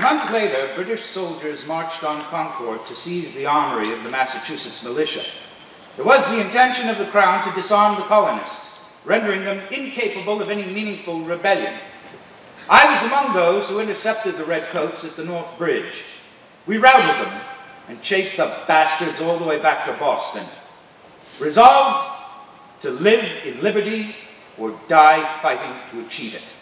month later, British soldiers marched on Concord to seize the armory of the Massachusetts militia. It was the intention of the Crown to disarm the colonists, rendering them incapable of any meaningful rebellion. I was among those who intercepted the Redcoats at the North Bridge. We routed them and chased the bastards all the way back to Boston, resolved to live in liberty or die fighting to achieve it.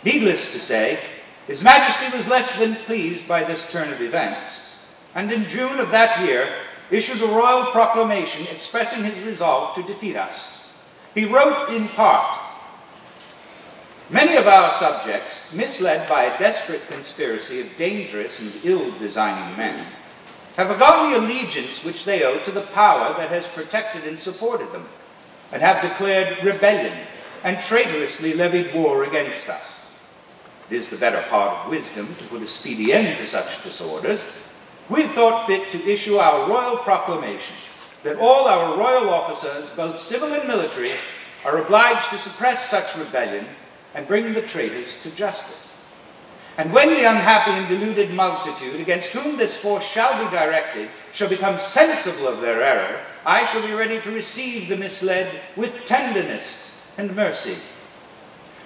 Needless to say, His Majesty was less than pleased by this turn of events, and in June of that year issued a royal proclamation expressing his resolve to defeat us. He wrote in part, "Many of our subjects, misled by a desperate conspiracy of dangerous and ill-designing men, have forgotten the allegiance which they owe to the power that has protected and supported them, and have declared rebellion and traitorously levied war against us. It is the better part of wisdom to put a speedy end to such disorders. We have thought fit to issue our royal proclamation that all our royal officers, both civil and military, are obliged to suppress such rebellion and bring the traitors to justice. And when the unhappy and deluded multitude against whom this force shall be directed shall become sensible of their error, I shall be ready to receive the misled with tenderness and mercy.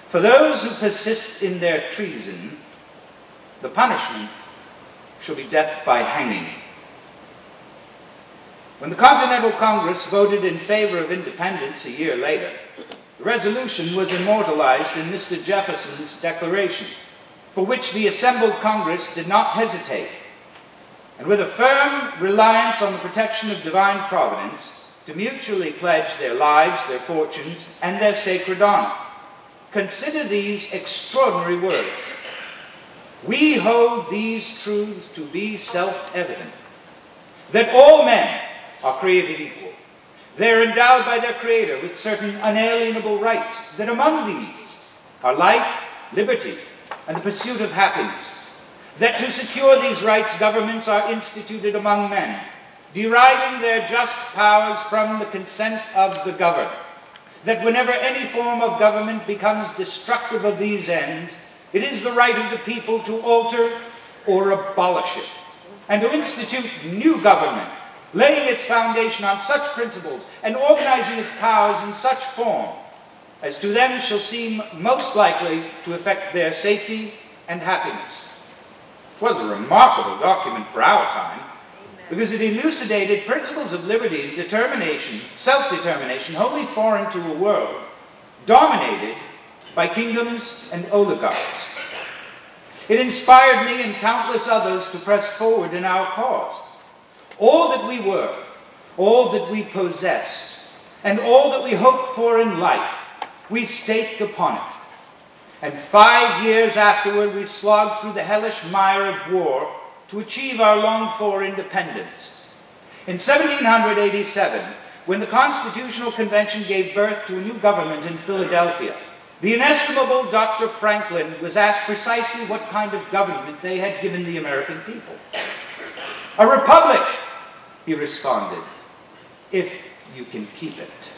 For those who persist in their treason, the punishment shall be death by hanging." When the Continental Congress voted in favor of independence a year later, the resolution was immortalized in Mr. Jefferson's Declaration, for which the assembled Congress did not hesitate, and with a firm reliance on the protection of divine providence, to mutually pledge their lives, their fortunes, and their sacred honor. Consider these extraordinary words. "We hold these truths to be self-evident, that all men are created equal. They are endowed by their Creator with certain unalienable rights, that among these are life, liberty, and the pursuit of happiness. That to secure these rights, governments are instituted among men, deriving their just powers from the consent of the governed. That whenever any form of government becomes destructive of these ends, it is the right of the people to alter or abolish it, and to institute new government, laying its foundation on such principles and organizing its powers in such form as to them shall seem most likely to affect their safety and happiness." It was a remarkable document for our time, because it elucidated principles of liberty and determination, self-determination, wholly foreign to a world dominated by kingdoms and oligarchs. It inspired me and countless others to press forward in our cause. All that we were, all that we possessed, and all that we hoped for in life, we staked upon it. And 5 years afterward, we slogged through the hellish mire of war to achieve our longed-for independence. In 1787, when the Constitutional Convention gave birth to a new government in Philadelphia, the inestimable Dr. Franklin was asked precisely what kind of government they had given the American people. "A republic," he responded, "if you can keep it.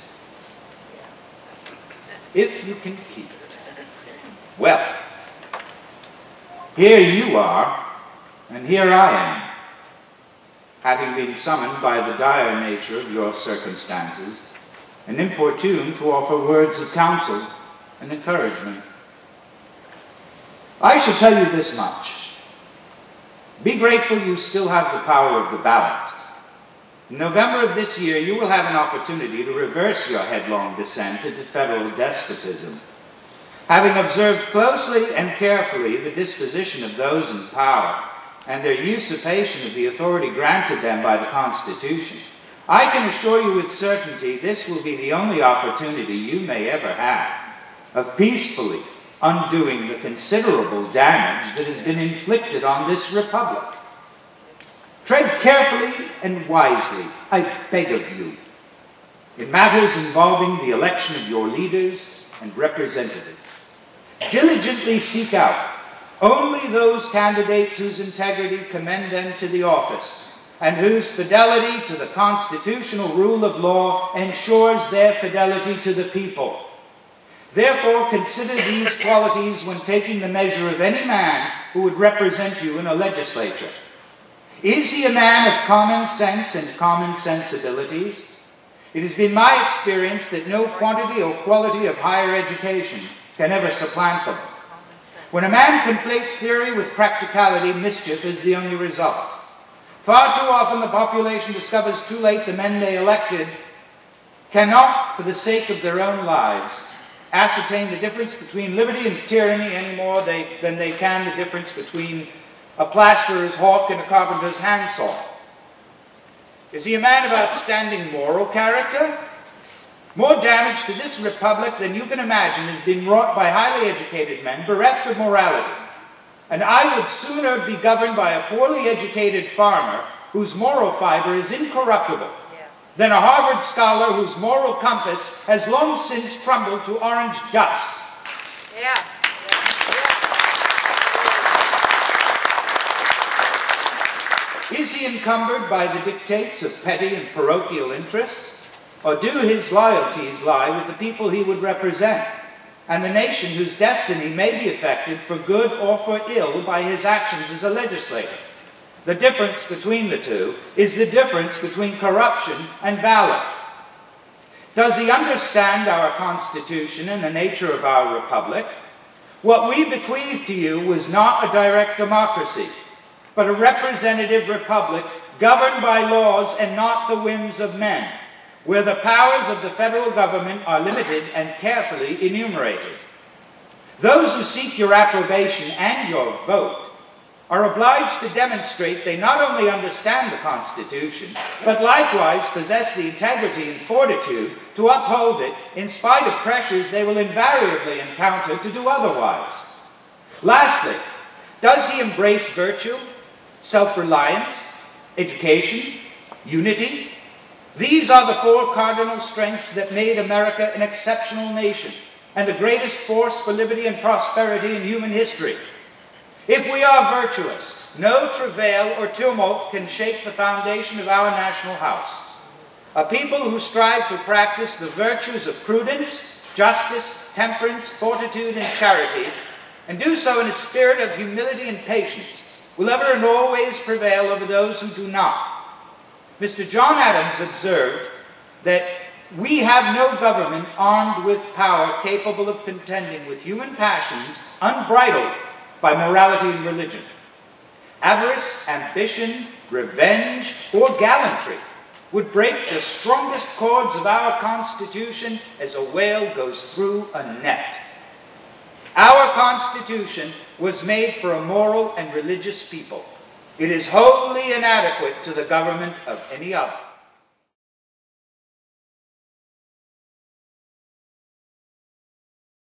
If you can keep it." Well, here you are, and here I am, having been summoned by the dire nature of your circumstances, and importuned to offer words of counsel and encouragement. I shall tell you this much. Be grateful you still have the power of the ballot. In November of this year, you will have an opportunity to reverse your headlong descent into federal despotism. Having observed closely and carefully the disposition of those in power and their usurpation of the authority granted them by the Constitution, I can assure you with certainty this will be the only opportunity you may ever have of peacefully undoing the considerable damage that has been inflicted on this republic. Tread carefully and wisely, I beg of you, in matters involving the election of your leaders and representatives. Diligently seek out only those candidates whose integrity commend them to the office, and whose fidelity to the constitutional rule of law ensures their fidelity to the people. Therefore, consider these qualities when taking the measure of any man who would represent you in a legislature. Is he a man of common sense and common sensibilities? It has been my experience that no quantity or quality of higher education can ever supplant them. When a man conflates theory with practicality, mischief is the only result. Far too often the population discovers too late the men they elected cannot, for the sake of their own lives, ascertain the difference between liberty and tyranny any more than they can the difference between a plasterer's hawk and a carpenter's handsaw. Is he a man of outstanding moral character? More damage to this republic than you can imagine has been wrought by highly educated men bereft of morality. And I would sooner be governed by a poorly educated farmer whose moral fiber is incorruptible than a Harvard scholar whose moral compass has long since crumbled to orange dust. Yeah. Is he encumbered by the dictates of petty and parochial interests? Or do his loyalties lie with the people he would represent, and the nation whose destiny may be affected for good or for ill by his actions as a legislator? The difference between the two is the difference between corruption and valor. Does he understand our Constitution and the nature of our republic? What we bequeathed to you was not a direct democracy, but a representative republic governed by laws and not the whims of men, where the powers of the federal government are limited and carefully enumerated. Those who seek your approbation and your vote are obliged to demonstrate they not only understand the Constitution, but likewise possess the integrity and fortitude to uphold it in spite of pressures they will invariably encounter to do otherwise. Lastly, does he embrace virtue, self-reliance, education, unity? These are the four cardinal strengths that made America an exceptional nation and the greatest force for liberty and prosperity in human history. If we are virtuous, no travail or tumult can shake the foundation of our national house. A people who strive to practice the virtues of prudence, justice, temperance, fortitude, and charity, and do so in a spirit of humility and patience, will ever and always prevail over those who do not. Mr. John Adams observed that we have no government armed with power capable of contending with human passions unbridled by morality and religion. Avarice, ambition, revenge, or gallantry would break the strongest cords of our Constitution as a whale goes through a net. Our Constitution was made for a moral and religious people. It is wholly inadequate to the government of any other.